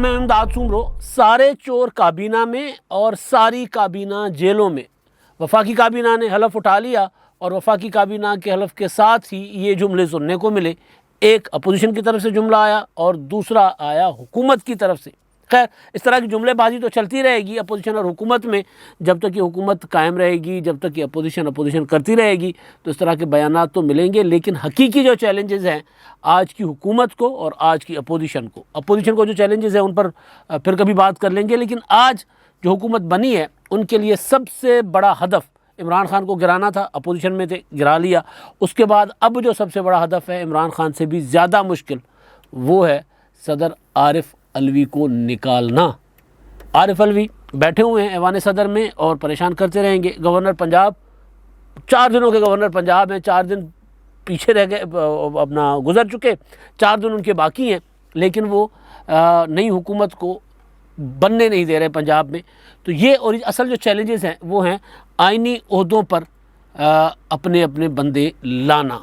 मैं इमदाद सुमरो, सारे चोर काबीना में और सारी काबीना जेलों में। वफाकी काबीना ने हलफ उठा लिया और वफाकी काबीना के हलफ के साथ ही ये जुमले सुनने को मिले। एक अपोजिशन की तरफ से जुमला आया और दूसरा आया हुकूमत की तरफ से। खैर, इस तरह की जुमलेबाजी तो चलती रहेगी अपोजिशन और हुकूमत में, जब तक कि हुकूमत कायम रहेगी, जब तक कि अपोजिशन करती रहेगी, तो इस तरह के बयानात तो मिलेंगे। लेकिन हकीकी जो चैलेंजेस हैं आज की हुकूमत को और आज की अपोजिशन को जो चैलेंजेस हैं उन पर फिर कभी बात कर लेंगे। लेकिन आज जो हुकूमत बनी है उनके लिए सबसे बड़ा हदफ इमरान खान को गिराना था। अपोजिशन में थे, गिरा लिया। उसके बाद अब जो सबसे बड़ा हदफ है इमरान खान से भी ज़्यादा मुश्किल, वो है सदर आरिफ अलवी को निकालना। आरिफ अलवी बैठे हुए हैं ऐवान सदर में और परेशान करते रहेंगे। गवर्नर पंजाब, 4 दिनों के गवर्नर पंजाब हैं, 4 दिन पीछे रह गए, अपना गुजर चुके, 4 दिन उनके बाकी हैं, लेकिन वो नई हुकूमत को बनने नहीं दे रहे पंजाब में। तो ये और असल जो चैलेंजेस हैं वो हैं आइनी ओहदों पर अपने अपने बंदे लाना।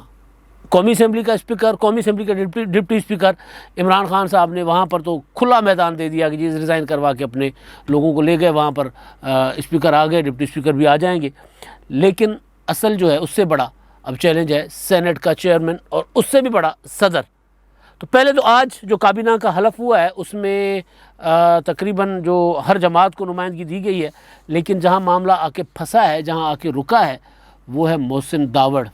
कौमी असेंबली का स्पीकर, कौमी असेंबली का डिप्टी स्पीकर इमरान खान साहब ने वहाँ पर तो खुला मैदान दे दिया कि जी रिज़ाइन करवा के अपने लोगों को ले गए, वहाँ पर स्पीकर आ गए, डिप्टी स्पीकर भी आ जाएंगे। लेकिन असल जो है उससे बड़ा अब चैलेंज है सेनेट का चेयरमैन और उससे भी बड़ा सदर। तो पहले तो आज जो काबीना का हलफ हुआ है उसमें तकरीबन जो हर जमात को नुमाइंदगी दी गई है, लेकिन जहाँ मामला आके फंसा है, जहाँ आके रुका है, वो है Mohsin Dawar,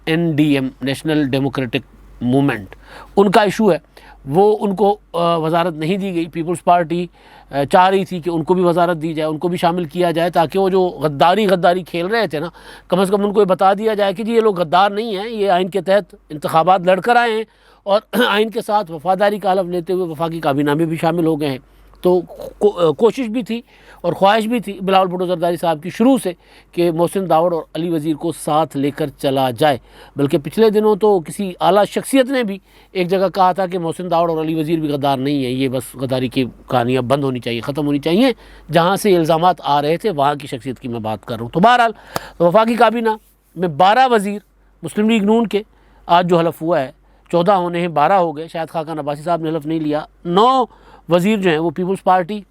NDM national democratic movement. उनका इशू है, वो उनको वजारत नहीं दी गई। पीपल्स पार्टी चाह रही थी कि उनको भी वजारत दी जाए, उनको भी शामिल किया जाए, ताकि वो जो गद्दारी खेल रहे थे ना, कम से कम उनको ये बता दिया जाए कि जी ये लोग गद्दार नहीं हैं, ये आइन के तहत इंतखाबात लड़कर आए हैं और आइन के साथ वफादारी का हलफ लेते हुए वफाकी काबीना में भी शामिल हो गए हैं। तो कोशिश भी थी और ख्वाहिश भी थी बिलावल भुट्टो जरदारी साहब की शुरू से कि मोहसिन दावड़ और अली वज़ीर को साथ लेकर चला जाए। बल्कि पिछले दिनों तो किसी आला शख्सियत ने भी एक जगह कहा था कि मोहसिन दावड़ और अली वज़ीर भी गद्दार नहीं है, ये बस गद्दारी की कहानियाँ बंद होनी चाहिए, ख़त्म होनी चाहिए। जहाँ से इल्ज़ामात आ रहे थे वहाँ की शख्सियत की मैं बात कर रहा हूँ। तो बहरहाल वफाकी काबीना में 12 वज़ीर मुस्लिम लीग नून के आज जो हलफ हुआ है, 14 होने हैं, 12 हो गए। शायद खाकान अब्बासी साहब ने हलफ नहीं लिया। 9 वज़ीर जो हैं वो पीपल्स पार्टी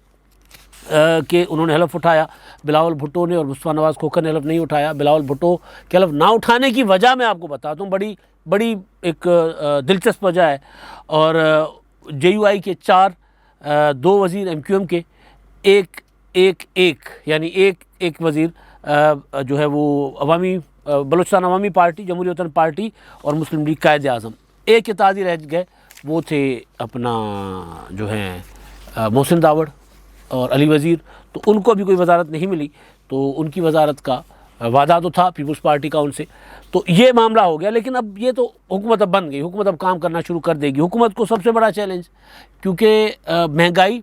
के उन्होंने हलफ उठाया। बिलावल भुट्टो ने और मुस्तफ़ा नवाज़ खोखर ने हलफ नहीं उठाया। बिलावल भुट्टो के हलफ ना उठाने की वजह मैं आपको बताता हूँ, बड़ी एक दिलचस्प वजह है। और JUI के 4, 2 वज़ीर MQM के, एक यानी एक वज़ीर जो है वो अवामी बलूचिस्तान अवामी पार्टी, जमहूरी वतन पार्टी और मुस्लिम लीग कायद आज़म, एक इत्तेहादी रह गए। वो थे अपना जो है मोहसिन दावड़ और अली वज़ीर। तो उनको भी कोई वजारत नहीं मिली, तो उनकी वजारत का वादा तो था पीपल्स पार्टी का उनसे। तो ये मामला हो गया। लेकिन अब ये तो हुकूमत अब बन गई, हुकूमत अब काम करना शुरू कर देगी। हुकूमत को सबसे बड़ा चैलेंज, क्योंकि महंगाई,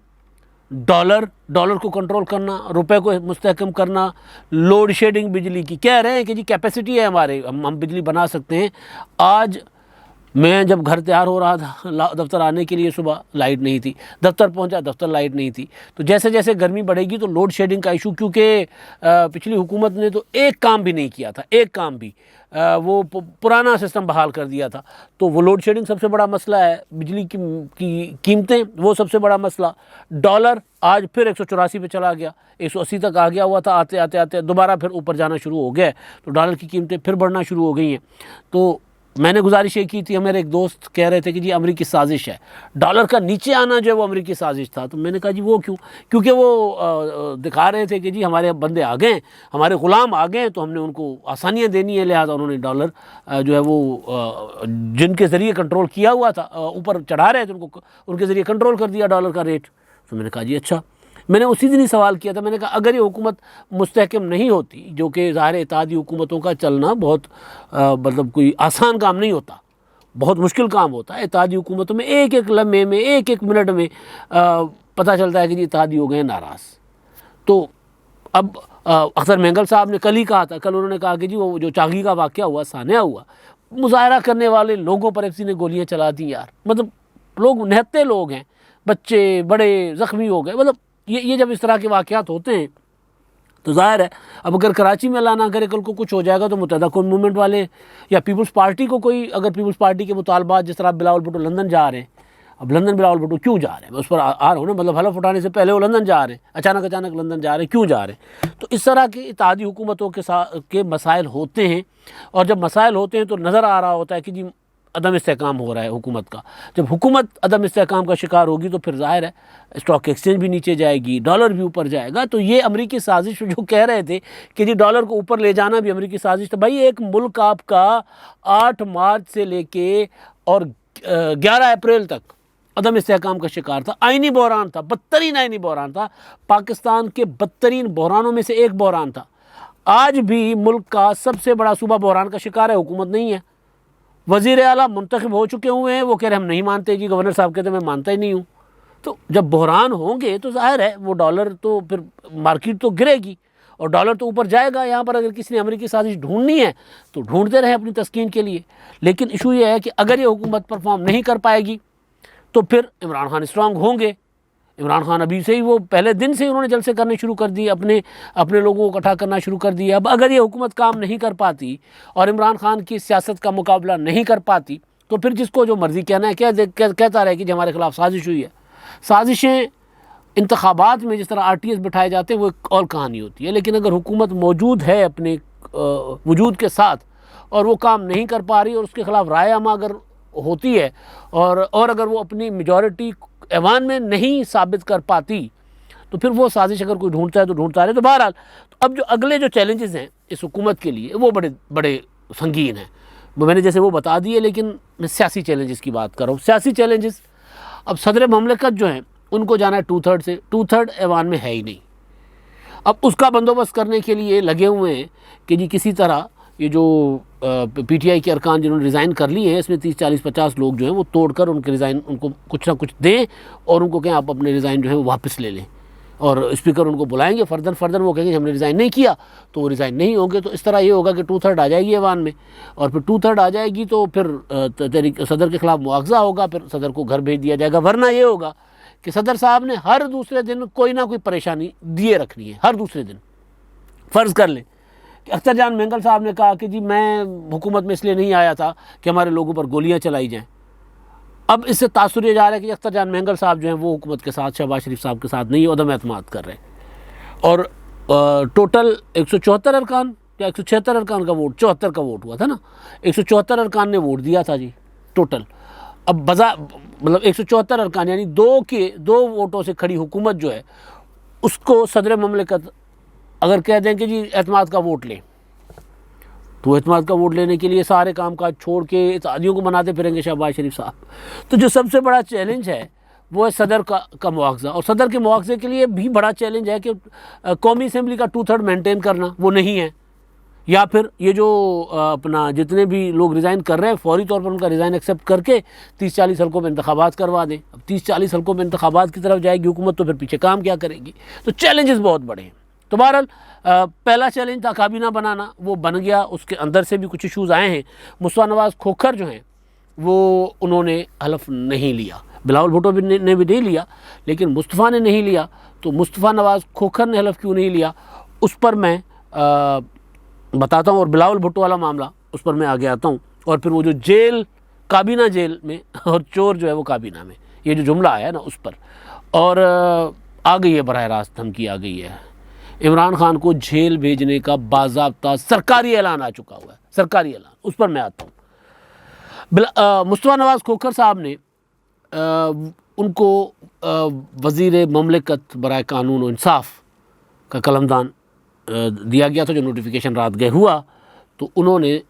डॉलर को कंट्रोल करना, रुपए को मुस्तहकम करना, लोड शेडिंग बिजली की, कह रहे हैं कि जी कैपेसिटी है हमारे, हम बिजली बना सकते हैं। आज मैं जब घर तैयार हो रहा था दफ्तर आने के लिए, सुबह लाइट नहीं थी, दफ्तर पहुंचा, दफ्तर लाइट नहीं थी। तो जैसे जैसे गर्मी बढ़ेगी तो लोड शेडिंग का इशू, क्योंकि पिछली हुकूमत ने तो एक काम भी नहीं किया था, एक काम भी, वो पुराना सिस्टम बहाल कर दिया था। तो वो लोड शेडिंग सबसे बड़ा मसला है, बिजली की कीमतें वो सबसे बड़ा मसला। डॉलर आज फिर 184 पे चला गया, 180 तक आ गया हुआ था, आते आते दोबारा फिर ऊपर जाना शुरू हो गया। तो डॉलर की कीमतें फिर बढ़ना शुरू हो गई हैं। तो मैंने गुजारिश ये की थी, मेरे एक दोस्त कह रहे थे कि जी अमरीकी साजिश है, डॉलर का नीचे आना जो है वो अमरीकी साजिश था। तो मैंने कहा जी वो क्यों? क्योंकि वो दिखा रहे थे कि जी हमारे बंदे आ गए, हमारे ग़ुलाम आ गए, तो हमने उनको आसानियाँ देनी है, लिहाजा उन्होंने डॉलर जो है वो जिनके ज़रिए कंट्रोल किया हुआ था, ऊपर चढ़ा रहे थे, उनके ज़रिए कंट्रोल कर दिया डॉलर का रेट। तो मैंने कहा जी अच्छा। मैंने उसी दिन ही सवाल किया था, मैंने कहा अगर ये हुकूमत मुस्तहकम नहीं होती, जो कि ज़ाहिर इत्तेहादी हुकूमतों का चलना बहुत मतलब कोई आसान काम नहीं होता, बहुत मुश्किल काम होता है। इत्तेहादी हुकूमतों में एक एक लम्हे में, एक एक मिनट में पता चलता है कि जी इत्तेहादी हो गए नाराज़। तो अब अख्तर मेंगल साहब ने कल ही कहा था, कल उन्होंने कहा कि जी वो जो चांगी का वाक़या हुआ, सान्या हुआ, मुजाहरा करने वाले लोगों पर किसी ने गोलियाँ चला दी यार। मतलब लोग निहत्ते लोग हैं, बच्चे बड़े ज़ख्मी हो गए। मतलब ये जब इस तरह के वाक़यात होते हैं तो ज़ाहिर है अब अगर कराची में अल्लाह ना करे कल को कुछ हो जाएगा तो मुत्तहदा कौम मूवमेंट वाले या पीपल्स पार्टी को कोई, अगर पीपल्स पार्टी के मुतालबात, जिस तरह बिलावल भुट्टो लंदन जा रहे हैं, अब लंदन बिलावल भुट्टो क्यों जा रहे हैं, मैं उस पर आ रहा हूँ ना, मतलब हलफ उठाने से पहले वो लंदन जा रहे हैं, अचानक लंदन जा रहे हैं, क्यों जा रहे हैं। तो इस तरह की इत्तेहादी हुकूमतों के साथ के मसाइल होते हैं, और जब मसाइल होते हैं तो नज़र आ रहा होता है कि जी अदम इस्तेहकाम हो रहा है हुकूमत का। जब हुकूमत अदम इस्तेहकाम का शिकार होगी तो फिर ज़ाहिर है स्टॉक एक्सचेंज भी नीचे जाएगी, डॉलर भी ऊपर जाएगा। तो ये अमरीकी साजिश जो कह रहे थे कि जी डॉलर को ऊपर ले जाना भी अमरीकी साजिश, तो भाई एक मुल्क आपका 8 मार्च से लेके और 11 अप्रैल तक अदम इस्तेहकाम का शिकार था, आइनी बहरान था, बदतरीन आइनी बहरान था, पाकिस्तान के बदतरीन बहरानों में से एक बहरान था। आज भी मुल्क का सबसे बड़ा सूबा बहरान का शिकार है, हुकूमत नहीं है। वज़ीर आला मुंतखब हो चुके हुए हैं, वो कह रहे हम नहीं मानते जी, गवर्नर साहब कहते मैं मानता ही नहीं हूँ। तो जब बहरान होंगे तो जाहिर है वो डॉलर तो फिर मार्केट तो गिरेगी और डॉलर तो ऊपर जाएगा। यहाँ पर अगर किसी ने अमरीकी साजिश ढूंढनी है तो ढूंढते रहे अपनी तस्कीन के लिए। लेकिन इशू ये है कि अगर ये हुकूमत परफॉर्म नहीं कर पाएगी तो फिर इमरान खान स्ट्रांग होंगे। इमरान खान अभी से ही, वो पहले दिन से ही उन्होंने जलसे करने शुरू कर दिए, अपने लोगों को इकट्ठा करना शुरू कर दिया। अब अगर ये हुकूमत काम नहीं कर पाती और इमरान खान की सियासत का मुकाबला नहीं कर पाती तो फिर जिसको जो मर्ज़ी कहना है कहता रहे कि हमारे खिलाफ साजिश हुई है। साजिशें इंतखाबात में जिस तरह RTS बिठाए जाते हैं वो एक और कहानी होती है, लेकिन अगर हुकूमत मौजूद है अपने वजूद के साथ और वो काम नहीं कर पा रही और उसके ख़िलाफ़ राय अमा अगर होती है और अगर वो अपनी मेजॉरिटी ऐवान में नहीं साबित कर पाती तो फिर वो साजिश अगर कोई ढूंढता है तो ढूंढता रहे। तो बहरहाल तो अब जो अगले जो चैलेंजेस हैं इस हुकूमत के लिए वो बड़े बड़े संगीन हैं। वो मैंने जैसे वो बता दिए, लेकिन मैं सियासी चैलेंजेस की बात कर रहा हूँ। सियासी चैलेंजेस, अब सदर ममलकत जो हैं उनको जाना है 2/3 से, 2/3 ऐवान में है ही नहीं। अब उसका बंदोबस्त करने के लिए लगे हुए हैं कि जी किसी तरह ये जो PTI के अरकान जिन्होंने रिज़ाइन कर लिए हैं, इसमें 30, 40, 50 लोग जो हैं वो तोड़कर उनके रिज़ाइन उनको कुछ ना कुछ दें और उनको कहें आप अपने रिज़ाइन जो है वो वापस ले लें। और स्पीकर उनको बुलाएंगे, फर्दर वो कहेंगे हमने रिज़ाइन नहीं किया, तो वो रिज़ाइन नहीं होंगे। तो इस तरह ये होगा कि 2/3 आ जाएगी ऐवान में, और फिर 2/3 आ जाएगी तो फिर सदर के ख़िलाफ़ मुआवजा होगा, फिर सदर को घर भेज दिया जाएगा। वरना ये होगा कि सदर साहब ने हर दूसरे दिन कोई ना कोई परेशानी दिए रखनी है, हर दूसरे दिन। फ़र्ज़ कर लें कि अख्तर जान मेंगल साहब ने कहा कि जी मैं हुकूमत में इसलिए नहीं आया था कि हमारे लोगों पर गोलियां चलाई जाएं। अब इससे तासुर ये जा रहा है कि अख्तर जान मेंगल साहब जो हैं वो हुकूमत के साथ, शहबाज शरीफ साहब के साथ नहीं, उदम एतमाद कर रहे हैं। और टोटल 174 अरकान या 176 अरकान का वोट, 74 का वोट हुआ था ना, 174 अरकान ने वोट दिया था जी टोटल। अब मतलब 174 अरकान यानी 2 वोटों से खड़ी हुकूमत जो है उसको सदर ममलकत अगर कह दें कि जी एतमाद का वोट लें, तो एतमाद का वोट लेने के लिए सारे काम काज छोड़ के इत्तेहादियों को मनाते फिरेंगे शहबाज शरीफ साहब। तो जो सबसे बड़ा चैलेंज है वो है सदर का मुआवजा, और सदर के मुआवजे के लिए भी बड़ा चैलेंज है कि कौमी असम्बली का 2/3 मेंटेन करना, वो नहीं है। या फिर ये जो अपना जितने भी लोग रिज़ाइन कर रहे हैं फौरी तौर पर उनका रिज़ाइन एक्सेप्ट करके 30-40 हल्कों में इंतखाबात करवा दें। अब 30-40 हल्कों में इंतखाबात की तरफ जाएगी हुकूमत तो फिर पीछे काम क्या करेगी। तो चैलेंजेस बहुत बड़े हैं। तो बहरहाल पहला चैलेंज था काबीना बनाना, वो बन गया। उसके अंदर से भी कुछ इशूज़ आए हैं। मुस्तफ़ा नवाज़ खोखर जो हैं वो उन्होंने हलफ नहीं लिया, बिलावल भुट्टो ने भी नहीं लिया, लेकिन मुस्तफ़ा ने नहीं लिया। तो मुस्तफ़ा नवाज़ खोखर ने हलफ क्यों नहीं लिया उस पर मैं बताता हूँ, और बिलावल भुट्टो वाला मामला उस पर मैं आगे आता हूँ। और फिर वो जो जेल, काबीना जेल में और चोर जो है वो काबीना में, ये जो जुमला आया ना उस पर। और आ गई है बराह रास्त धमकी आ गई है, इमरान खान को जेल भेजने का बाज़ाब्ता सरकारी ऐलान आ चुका हुआ है, सरकारी ऐलान। उस पर मैं आता हूँ। मुस्तफ़ा नवाज़ खोखर साहब ने उनको वज़ीर ममलकत बराए कानून और इंसाफ का कलमदान दिया गया था। जो नोटिफिकेशन रात गए हुआ तो उन्होंने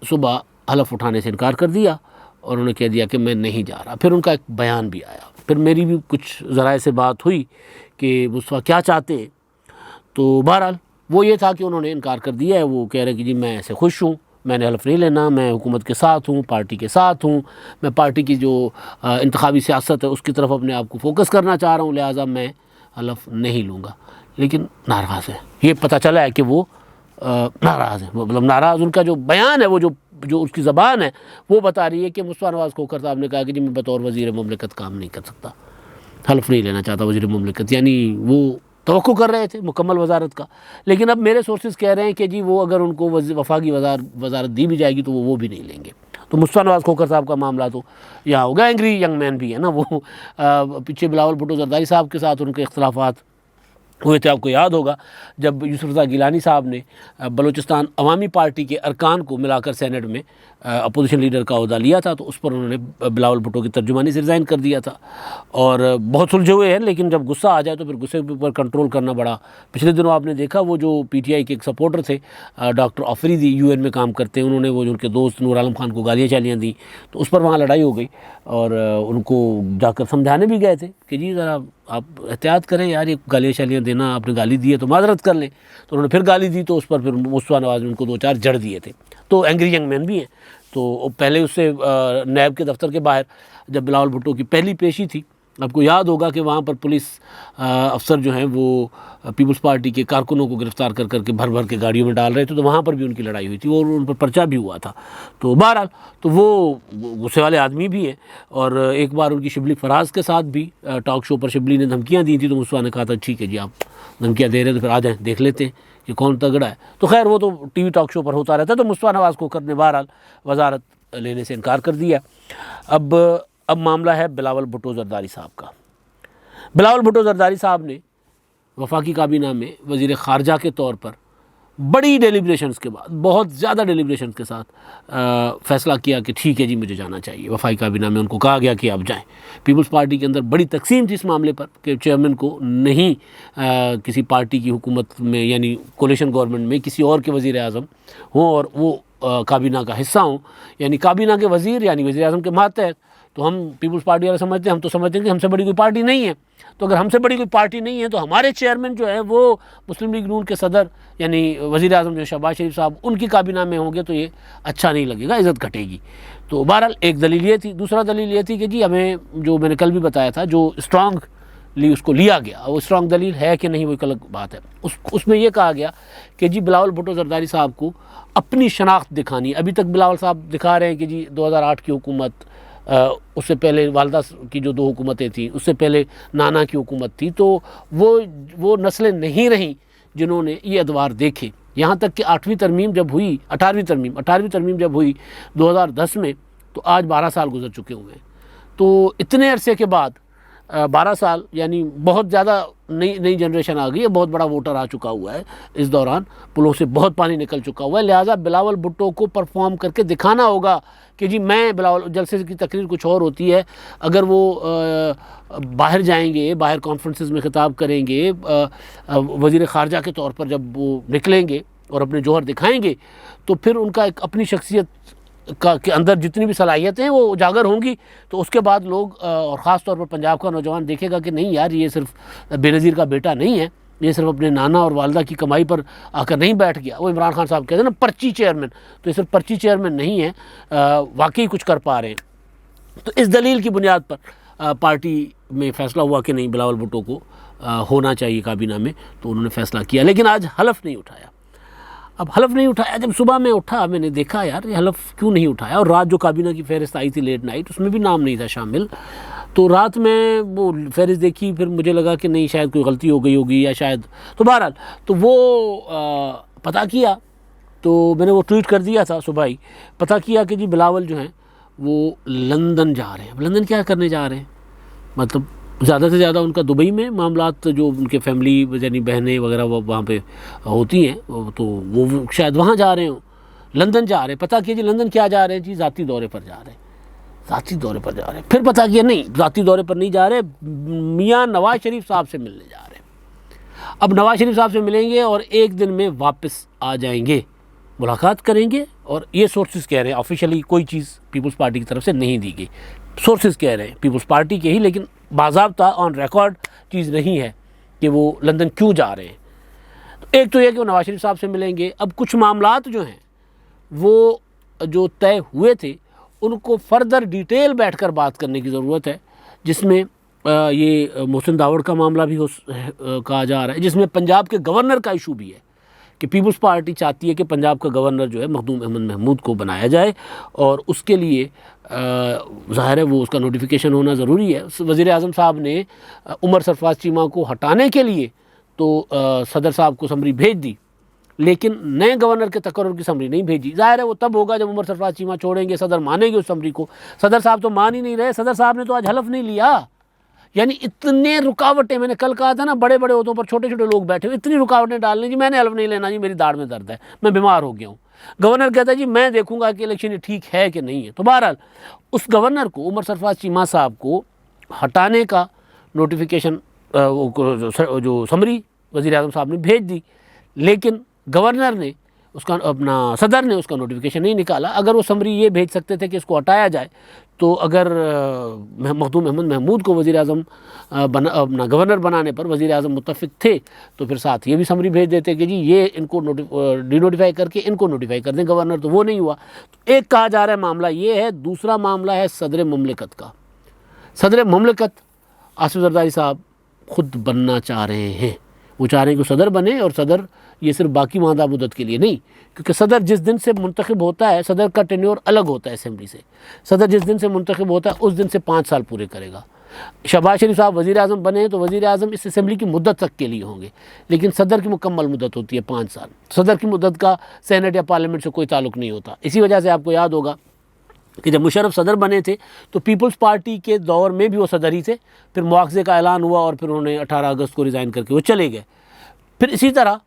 सुबह हलफ उठाने से इनकार कर दिया और उन्होंने कह दिया कि मैं नहीं जा रहा। फिर उनका एक बयान भी आया, फिर मेरी भी कुछ ज़राए से बात हुई कि मुस्तफ़ा क्या चाहते हैं। तो बहरहाल वो ये था कि उन्होंने इनकार कर दिया है। वो कह रहे कि जी मैं ऐसे खुश हूँ, मैंने हलफ नहीं लेना, मैं हुकूमत के साथ हूँ, पार्टी के साथ हूँ, मैं पार्टी की जो इंतखाबी सियासत है उसकी तरफ अपने आप को फोकस करना चाह रहा हूँ, लिहाजा मैं हलफ नहीं लूँगा। लेकिन नाराज़ है, ये पता चला है कि वो नाराज़ है। मतलब नाराज़, उनका जो बयान है, वो जो उसकी ज़बान है वो बता रही है कि मुस्तफ़ा नवाज़ खोखर साहब ने कहा कि जी मैं बतौर वज़ीर ममलकत काम नहीं कर सकता, हलफ नहीं लेना चाहता वज़ीर ममलकत। यानी वो तवक्को कर रहे थे मुकम्मल वजारत का। लेकिन अब मेरे सोर्सेज कह रहे हैं कि जी वो अगर उनको वफाकी वजारत दी भी जाएगी तो वो भी नहीं लेंगे। तो मुस्तफ़ा नवाज़ खोखर साहब का मामला तो यहाँ होगा। एंग्री यंग मैन भी है ना वो, पीछे बिलावल भुट्टो ज़रदारी साहब के साथ उनके इख्तलाफात हुए थे। आपको याद होगा जब यूसुफ रज़ा गिलानी साहब ने बलूचिस्तान अवामी पार्टी के अरकान को मिलाकर सेनेट में अपोजिशन लीडर का ओहदा लिया था, तो उस पर उन्होंने बिलावल भुट्टो की तर्जुमानी से रिज़ाइन कर दिया था। और बहुत सुलझे हुए हैं, लेकिन जब गुस्सा आ जाए तो फिर गुस्से के ऊपर कंट्रोल करना बड़ा। पिछले दिनों आपने देखा वो जो PTI के एक सपोर्टर थे डॉक्टर आफरीदी, UN में काम करते हैं, उन्होंने वो जो उनके दोस्त नूर आलम खान को गालियाँ शालियाँ दी, तो उस पर वहाँ लड़ाई हो गई और उनको जाकर समझाने भी गए थे कि जी ज़रा आप एहतियात करें यार, ये गालियाँ शालियाँ देना, आपने गाली दी है तो माजरत कर लें। तो उन्होंने फिर गाली दी, तो उस पर फिर मुस्तफ़ा नवाज़ ने उनको 2-4 जड़ दिए थे। तो एंग्री यंग मैन भी हैं। तो पहले उससे नैब के दफ्तर के बाहर जब बिलावल भुट्टो की पहली पेशी थी, आपको याद होगा कि वहाँ पर पुलिस अफसर जो हैं वो पीपल्स पार्टी के कारकुनों को गिरफ़्तार कर करके भर भर के गाड़ियों में डाल रहे थे, तो वहाँ पर भी उनकी लड़ाई हुई थी और उन पर पर्चा भी हुआ था। तो बहरहाल तो वो गुस्से वाले आदमी भी हैं। और एक बार उनकी शिबली फराज के साथ भी टॉक शो पर शिबली ने धमकियाँ दी थी, तो मुस्तफ़ा ने कहा था ठीक है जी आप धमकियाँ दे रहे हैं तो फिर आ जाएँ, देख लेते हैं कि कौन तगड़ा है। तो खैर वो तो TV टॉक शो पर होता रहता है। तो मुस्तफ़ा नवाज़ खोखर ने बहरहाल वजारत लेने से इनकार कर दिया। अब मामला है बिलावल भुट्टो ज़रदारी साहब का। बिलावल भुट्टो ज़रदारी साहब ने वफाकी काबीना में वज़ीर ख़ारजा के तौर पर बड़ी डेलिब्रेशंस के बाद, बहुत ज़्यादा डेलिब्रेशंस के साथ फ़ैसला किया कि ठीक है जी मुझे जाना चाहिए। वफाकी काबीना में उनको कहा गया कि आप जाएं। पीपल्स पार्टी के अंदर बड़ी तकसीम थी इस मामले पर कि चेयरमैन को नहीं किसी पार्टी की हुकूमत में यानी कोलिशन गवर्नमेंट में किसी और के वज़ीर आज़म हों और वो काबीना का हिस्सा हों, यानी काबीना के वज़ीर यानी वज़ीर आज़म के मातहत। तो हम पीपल्स पार्टी वाले समझते हैं, हम तो समझते हैं कि हमसे बड़ी कोई पार्टी नहीं है। तो अगर हमसे बड़ी कोई पार्टी नहीं है तो हमारे चेयरमैन जो है वो मुस्लिम लीग नून के सदर यानी वज़ीर आज़म जो शहबाज शरीफ साहब उनकी काबीना में होंगे तो ये अच्छा नहीं लगेगा, इज़्ज़त घटेगी। तो बहरहाल एक दलील ये थी। दूसरा दलील ये थी कि जी हमें, जो मैंने कल भी बताया था, जो स्ट्रॉन्गली उसको लिया गया, वो स्ट्रॉन्ग दलील है कि नहीं वो एक अलग बात है। उसमें यह कहा गया कि जी बिलावल भुट्टो ज़रदारी साहब को अपनी शनाख्त दिखानी। अभी तक बिलावल साहब दिखा रहे हैं कि जी 2008 की हुकूमत, उससे पहले वालदा की जो 2 हुकूमतें थी, उससे पहले नाना की हुकूमत थी, तो वो नस्लें नहीं रहीं जिन्होंने ये अदवार देखे। यहाँ तक कि 18वीं तरमीम जब हुई 2010 में, तो आज 12 साल गुजर चुके हुए हैं। तो इतने अरसे के बाद 12 साल यानी बहुत ज़्यादा नई जनरेशन आ गई है, बहुत बड़ा वोटर आ चुका हुआ है। इस दौरान पुलों से बहुत पानी निकल चुका हुआ है। लिहाजा बिलावल भुट्टो को परफॉर्म करके दिखाना होगा कि जी मैं बिलावल, जलसे की तकरीर कुछ और होती है, अगर वो बाहर जाएंगे, बाहर कॉन्फ्रेंसेस में खिताब करेंगे, वज़ीर ख़ारजा के तौर पर जब वो निकलेंगे और अपने जौहर दिखाएंगे, तो फिर उनका एक अपनी शख्सियत के अंदर जितनी भी सलाहियतें हैं वो उजागर होंगी। तो उसके बाद लोग और ख़ास तौर पर पंजाब का नौजवान देखेगा कि नहीं यार, ये सिर्फ बेनज़ीर का बेटा नहीं है, ये सिर्फ अपने नाना और वालदा की कमाई पर आकर नहीं बैठ गया। वो इमरान खान साहब कहते हैं ना पर्ची चेयरमैन, तो ये सिर्फ पर्ची चेयरमैन नहीं है, वाकई कुछ कर पा रहे हैं। तो इस दलील की बुनियाद पर पार्टी में फ़ैसला हुआ कि नहीं बिलावल भुट्टो को होना चाहिए काबीना में, तो उन्होंने फ़ैसला किया। लेकिन आज हलफ नहीं उठाया। अब हलफ नहीं उठाया, जब सुबह में उठा मैंने देखा यार ये हलफ क्यों नहीं उठाया। और रात जो काबीना की फ़हरिस्त आई थी लेट नाइट, उसमें भी नाम नहीं था शामिल। तो रात में वो फ़हरिस्त देखी, फिर मुझे लगा कि नहीं शायद कोई गलती हो गई होगी या शायद, तो बहरहाल तो वो पता किया, तो मैंने वो ट्वीट कर दिया था सुबह ही, पता किया कि जी बिलावल जो हैं वो लंदन जा रहे हैं। अब लंदन क्या करने जा रहे हैं, मतलब ज़्यादा से ज़्यादा उनका दुबई में मामलात, जो उनके फैमिली यानी बहनें वगैरह वो वहाँ पे होती हैं, तो वो शायद वहाँ जा रहे हो, लंदन जा रहे हैं। पता कीजिए लंदन क्या जा रहे हैं जी, ज़ाती दौरे पर जा रहे हैं, ज़ाती दौरे पर जा रहे हैं। फिर पता किया नहीं, ज़ाती दौरे पर नहीं जा रहे, मियाँ नवाज़ शरीफ साहब से मिलने जा रहे हैं। अब नवाज़ शरीफ साहब से मिलेंगे और एक दिन में वापस आ जाएंगे, मुलाकात करेंगे। और ये सोर्सेज कह रहे हैं, ऑफिशियली कोई चीज़ पीपल्स पार्टी की तरफ से नहीं दी गई, सोर्सेज कह रहे हैं पीपल्स पार्टी के ही, लेकिन बाज़ाब्ता ऑन रिकॉर्ड चीज़ नहीं है कि वो लंदन क्यों जा रहे हैं। तो एक तो यह कि वो नवाज़ शरीफ साहब से मिलेंगे। अब कुछ मामलात जो हैं वो जो तय हुए थे उनको फर्दर डिटेल बैठकर बात करने की ज़रूरत है, जिसमें ये मोहसिन दावड़ का मामला भी कहा जा रहा है, जिसमें पंजाब के गवर्नर का इशू भी है कि पीपल्स पार्टी चाहती है कि पंजाब का गवर्नर जो है मखदूम अहमद महमूद को बनाया जाए, और उसके लिए ज़ाहिर है वो उसका नोटिफिकेशन होना ज़रूरी है। वज़ीर आज़म साहब ने उमर सरफराज चीमा को हटाने के लिए तो सदर साहब को समरी भेज दी, लेकिन नए गवर्नर के तकर्रुर की समरी नहीं भेजी। ज़ाहिर है वो तब होगा जब उमर सरफराज चीमा छोड़ेंगे, सदर मानेंगे उस समरी को। सदर साहब तो मान ही नहीं रहे। सदर साहब ने तो आज हलफ नहीं लिया। यानी इतने रुकावटें, मैंने कल कहा था ना, बड़े बड़े ओहदों पर छोटे छोटे लोग बैठे हुए, इतनी रुकावटें डाल ली जी मैंने हलफ नहीं लेना जी, मेरी दाढ़ में दर्द है, मैं बीमार हो गया हूँ। गवर्नर कहता है जी मैं देखूंगा कि इलेक्शन ठीक है कि नहीं है। तो बहरहाल उस गवर्नर को, उमर सरफराज चीमा साहब को हटाने का नोटिफिकेशन जो समरी वज़ीर आज़म साहब ने भेज दी, लेकिन गवर्नर ने उसका, अपना सदर ने उसका नोटिफिकेशन नहीं निकाला। अगर वो समरी ये भेज सकते थे कि इसको हटाया जाए, तो अगर मखदूम अहमद महमूद को वज़ीर आज़म अपना गवर्नर बनाने पर वज़ीर आज़म मुत्तफ़िक थे, तो फिर साथ ये भी समरी भेज देते कि जी ये इनको डिनोटिफाई करके इनको नोटिफाई कर दें गवर्नर। तो वो नहीं हुआ। तो एक कहा जा रहा है मामला ये है। दूसरा मामला है सदर मुमलिकत का। सदर मुमलिकत आसिफ ज़रदारी साहब ख़ुद बनना चाह रहे हैं। वो चाह रहे हैं कि सदर बने, और सदर ये सिर्फ बाकी मादा मुद्दत के लिए नहीं, क्योंकि सदर जिस दिन से मुंतखब होता है, सदर का टेन्योर अलग होता है असेंबली से। सदर जिस दिन से मुंतखब होता है उस दिन से 5 साल पूरे करेगा। शहबाज शरीफ साहब वज़ीर आज़म बने तो वज़ीर आज़म इस असेंबली की मुद्दत तक के लिए होंगे, लेकिन सदर की मुकम्मल मुद्दत होती है 5 साल। सदर की मुद्दत का सेनेट या पार्लियामेंट से कोई ताल्लुक़ नहीं होता। इसी वजह से आपको याद होगा कि जब मुशर्रफ सदर बने थे तो पीपल्स पार्टी के दौर में भी वो सदर ही थे। फिर मुआवजे का ऐलान हुआ और फिर उन्होंने 18 अगस्त को रिज़ाइन करके वो चले गए। फिर इसी तरह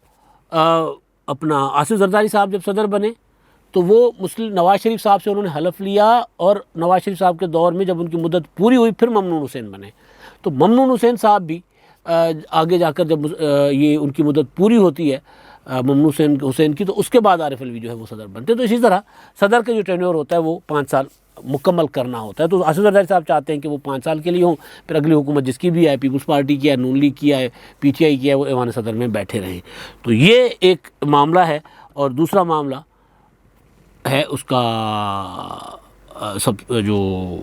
अपना आसिफ ज़रदारी साहब जब सदर बने तो वो मुस्लिम नवाज़ शरीफ साहब से उन्होंने हलफ लिया, और नवाज़ शरीफ साहब के दौर में जब उनकी मुद्दत पूरी हुई फिर ममनून हुसैन बने। तो ममनून हुसैन साहब भी आगे जाकर जब ये उनकी मुद्दत पूरी होती है ममनून हुसैन की, तो उसके बाद आरिफ अलवी जो है वो सदर बनते। तो इसी तरह सदर का जो टेन्योर होता है वो 5 साल मुकम्मल करना होता है। तो आसिफ ज़रदारी साहब चाहते हैं कि वो 5 साल के लिए हों, फिर अगली हुकूमत जिसकी भी आए, पीपल्स पार्टी की है, नून लीग की है, PTI की है, वो ऐवान सदर में बैठे रहें। तो ये एक मामला है। और दूसरा मामला है उसका सब जो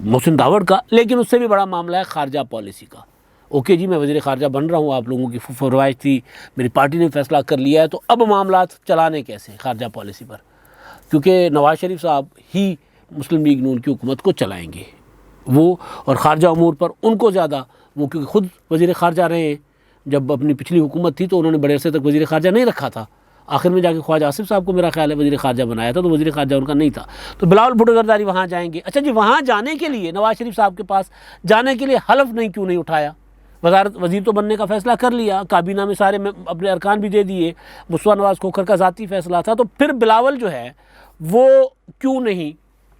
मोहसिन दावड़ का, लेकिन उससे भी बड़ा मामला है खारजा पॉलिसी का। ओके जी, मैं वज़ीर ख़ारजा बन रहा हूँ, आप लोगों की फरमाइश थी, मेरी पार्टी ने फैसला कर लिया है, तो अब मामला चलाने कैसे खारजा पॉलिसी पर, क्योंकि नवाज़ शरीफ साहब ही मुस्लिम लीग नून की हुकूमत को चलाएंगे वो, और ख़ारजा अमूर पर उनको ज़्यादा, वो क्योंकि ख़ुद वज़ीर ख़ारजा रहे हैं। जब अपनी पिछली हुकूमत थी तो उन्होंने बड़े अरसे तक वज़ीर ख़ारजा नहीं रखा था। आखिर में जाके ख्वाजा आसिफ साहब को मेरा ख्याल है वज़ीर ख़ारजा बनाया था, तो वज़ीर ख़ारजा उनका नहीं था। तो बिलावल भुट्टो ज़रदारी वहाँ जाएंगे। अच्छा जी, वहाँ जाने के लिए नवाज़ शरीफ साहब के पास जाने के लिए हलफ क्यों नहीं उठाया? वज़ीर तो बनने का फ़ैसला कर लिया, काबीना में सारे में अपने अरकान भी दे दिए, मुस्तफ़ा नवाज़ खोखर का ज़ाती फ़ैसला था, तो फिर बिलावल जो है वो क्यों नहीं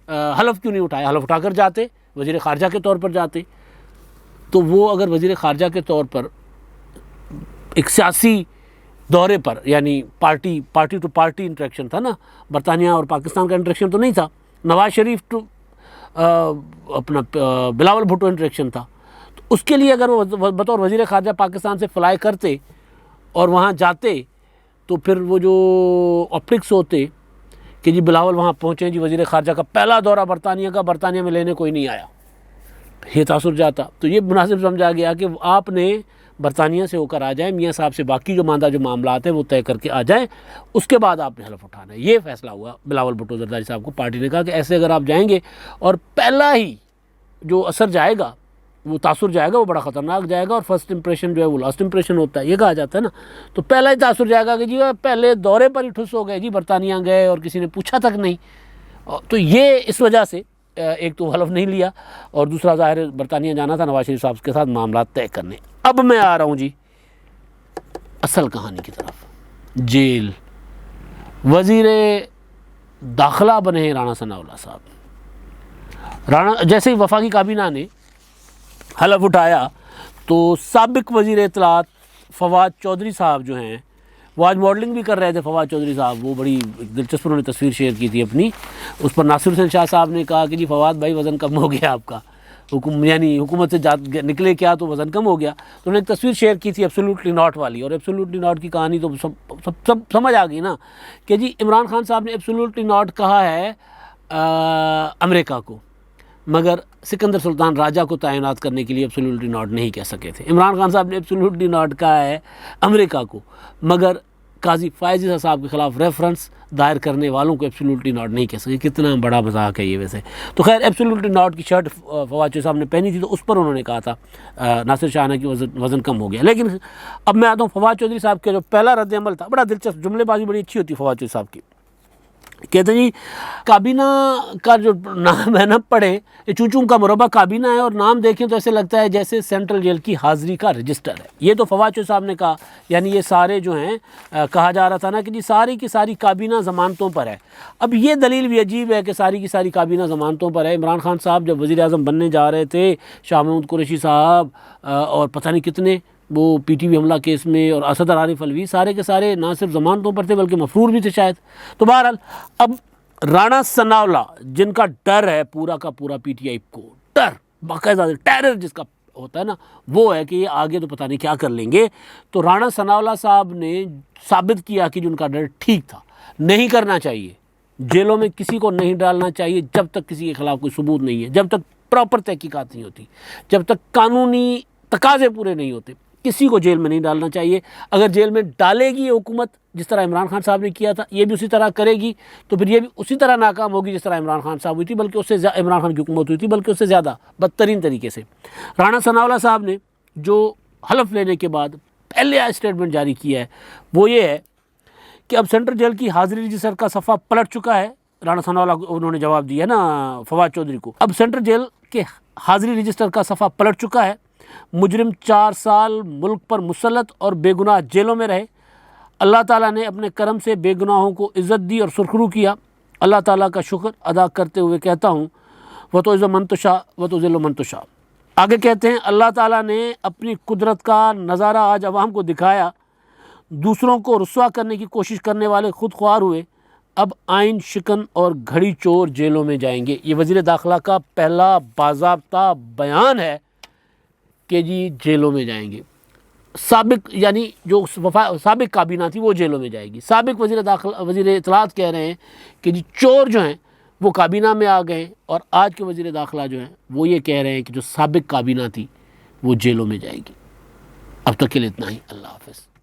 हलफ क्यों नहीं उठाया? हलफ उठाकर जाते, वज़ीर ख़ारजा के तौर पर जाते। तो वो अगर वज़ीर ख़ारजा के तौर पर एक सियासी दौरे पर, यानी पार्टी टू पार्टी इंटरेक्शन था ना, बरतानिया और पाकिस्तान का इंटरेक्शन तो नहीं था, नवाज़ शरीफ टू अपना बिलावल भुट्टो इंटरेक्शन था। तो उसके लिए अगर वो बतौर वज़ीर ख़ारजा पाकिस्तान से फ़्लाई करते और वहाँ जाते, तो फिर वो जो ऑप्टिक्स होते कि जी बिलावल वहाँ पहुँचे जी, वज़ीर ख़ारजा का पहला दौरा बरतानिया का, बरतानिया में लेने कोई नहीं आया, ये तासुर जाता। तो ये मुनासिब समझा गया कि आपने बरतानिया से होकर आ जाए, मियाँ साहब से बाकी जो मामला आते हैं वो तय करके आ जाए, उसके बाद आपने हलफ उठाना है। ये फैसला हुआ बिलावल भुट्टो ज़रदारी साहब को। पार्टी ने कहा कि ऐसे अगर आप जाएंगे और पहला ही जो असर जाएगा, वो तासुर जाएगा, वो बड़ा ख़तरनाक जाएगा, और फर्स्ट इंप्रेशन जो है वो लास्ट इंप्रेशन होता है, ये कहा जाता है ना। तो पहला ही तासुर जाएगा कि जी पहले दौरे पर ही ठुस हो गए जी, बरतानिया गए और किसी ने पूछा तक नहीं। तो ये इस वजह से एक तो हलफ नहीं लिया, और दूसरा ज़ाहिर बरतानिया जाना था नवाज़ शरीफ साहब के साथ मामला तय करने। अब मैं आ रहा हूँ जी असल कहानी की तरफ। जेल, वज़ीर दाखिला बने हैं राणा सनाउल्लाह साहब। राणा जैसे ही वफाकी काबीना ने हलफ उठाया तो साबिक वज़ीर इत्तलात फवाद चौधरी साहब जो हैं, वो आज मॉडलिंग भी कर रहे थे। फवाद चौधरी साहब, वो बड़ी दिलचस्प उन्होंने तस्वीर शेयर की थी अपनी, उस पर नासिर हुसैन शाह साहब ने कहा कि जी फवाद भाई वज़न कम हो गया आपका, यानी हुकूमत से निकले क्या तो वज़न कम हो गया। तो उन्होंने एक तस्वीर शेयर की थी एब्सोल्युटली नॉट वाली, और एब्सोल्युटली नॉट की कहानी तो सब समझ आ गई ना कि जी इमरान खान साहब ने एब्सोल्युटली नॉट कहा है अमेरिका को, मगर सिकंदर सुल्तान राजा को तैनात करने के लिए एब्सोल्युटली नॉट नहीं कह सके थे। इमरान खान साहब ने एब्सोल्युटली नॉट कहा है अमेरिका को, मगर काजी फ़ायज़ ईसा साहब के ख़िलाफ़ रेफरेंस दायर करने वालों को एब्सोल्युटली नॉट नहीं कह सके। कितना बड़ा मजाक है ये वैसे। तो खैर एब्सोल्युटली नॉट की शर्ट फवाद चौधरी साहब ने पहनी थी तो उस पर उन्होंने कहा था नासिर शाह की वज़न कम हो गया। लेकिन अब मैं आता हूँ फवाद चौधरी साहब का जो पहला रद्द अमल था, बड़ा दिलचस्प, जुमलेबाजी बड़ी अच्छी होती है फवाद चौधरी साहब की। कहते जी काबीना का जो नाम है ना, पढ़े ये चूचू का मुरब्बा काबीना है और नाम देखें तो ऐसे लगता है जैसे सेंट्रल जेल की हाज़िरी का रजिस्टर है। ये तो फवाद चौधरी साहब ने कहा, यानी ये सारे जो हैं कहा जा रहा था ना कि जी सारी की सारी काबीना ज़मानतों पर है। अब ये दलील भी अजीब है कि सारी की सारी काबीना ज़मानतों पर है। इमरान खान साहब जब वज़ीर आज़म बनने जा रहे थे, शाह महमूद कुरैशी साहब और पता नहीं कितने वो PTV हमला केस में और असद आरिफ अलवी सारे के सारे ना सिर्फ ज़मानतों पर थे बल्कि मफरूर भी थे शायद। तो बहरहाल अब राणा सनावला जिनका डर है पूरा का पूरा PTI को, डर बाकायदा टेरर जिसका होता है ना, वो है कि ये आगे तो पता नहीं क्या कर लेंगे। तो राणा सनावला साहब ने साबित किया कि उनका डर ठीक था। नहीं करना चाहिए, जेलों में किसी को नहीं डालना चाहिए जब तक किसी के खिलाफ कोई सबूत नहीं है, जब तक प्रॉपर तहकीकात नहीं होती, जब तक कानूनी तकाजे पूरे नहीं होते, किसी को जेल में नहीं डालना चाहिए। अगर जेल में डालेगी ये हुकूमत जिस तरह इमरान खान साहब ने किया था, ये भी उसी तरह करेगी तो फिर ये भी उसी तरह नाकाम होगी जिस तरह इमरान खान साहब हुई थी, बल्कि उससे इमरान खान की हुकूमत हुई थी, बल्कि उससे ज़्यादा बदतरीन तरीके से। राणा सनावला साहब ने जो हलफ लेने के बाद पहले स्टेटमेंट जारी किया है वो ये है कि अब सेंट्रल जेल की हाज़िरी रजिस्टर का सफ़ा पलट चुका है। राणा सनावला उन्होंने जवाब दिया ना फवाद चौधरी को, अब सेंट्रल जेल के हाज़िरी रजिस्टर का सफ़ा पलट चुका है। मुजरिम 4 साल मुल्क पर मुसल्लत और बेगुनाह जेलों में रहे। अल्लाह ताला ने अपने करम से बेगुनाहों को इज़्ज़त दी और सुरखरू किया। अल्लाह ताला का शुक्र अदा करते हुए कहता हूँ व तो इज़्ज़ मंतशा व तो ज़िल्ल मंतशा। आगे कहते हैं अल्लाह ताला ने अपनी कुदरत का नज़ारा आज अवाम को दिखाया। दूसरों को रुस्वा करने की कोशिश करने वाले खुद ख्वार हुए। अब आइन शिकन और घड़ी चोर जेलों में जाएंगे। ये वज़ीर दाखिला का पहला बाज़ाब्ता बयान है कि जी जेलों में जाएंगे। साबिक यानी जो साबिक काबीना थी वो जेलों में जाएगी। साबिक वज़ीर इत्तलात कह रहे हैं कि जी चोर जो हैं वो काबीना में आ गए, और आज के वज़ीर दाखिला जो हैं वो ये कह रहे हैं कि जो साबिक काबीना थी वो जेलों में जाएगी। अब तक के लिए इतना ही। अल्लाह हाफ़िज़।